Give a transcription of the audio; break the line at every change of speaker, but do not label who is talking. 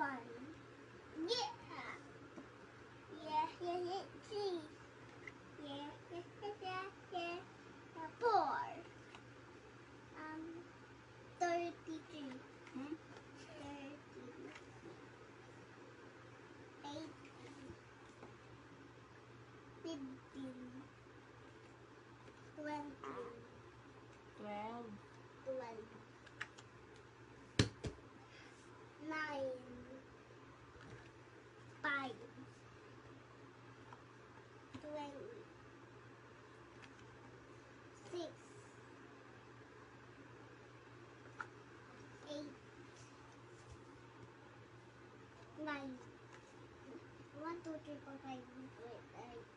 1. Yeah. Yeah, yeah, yeah, 3. Yeah, yeah, yeah, yeah, yeah. 4. 33. 30. 18. 15. 20.
12.
12. 9. 5. 20. 6. 8. 9. 1, 2, 3, 4, 5, 6, 7, 8,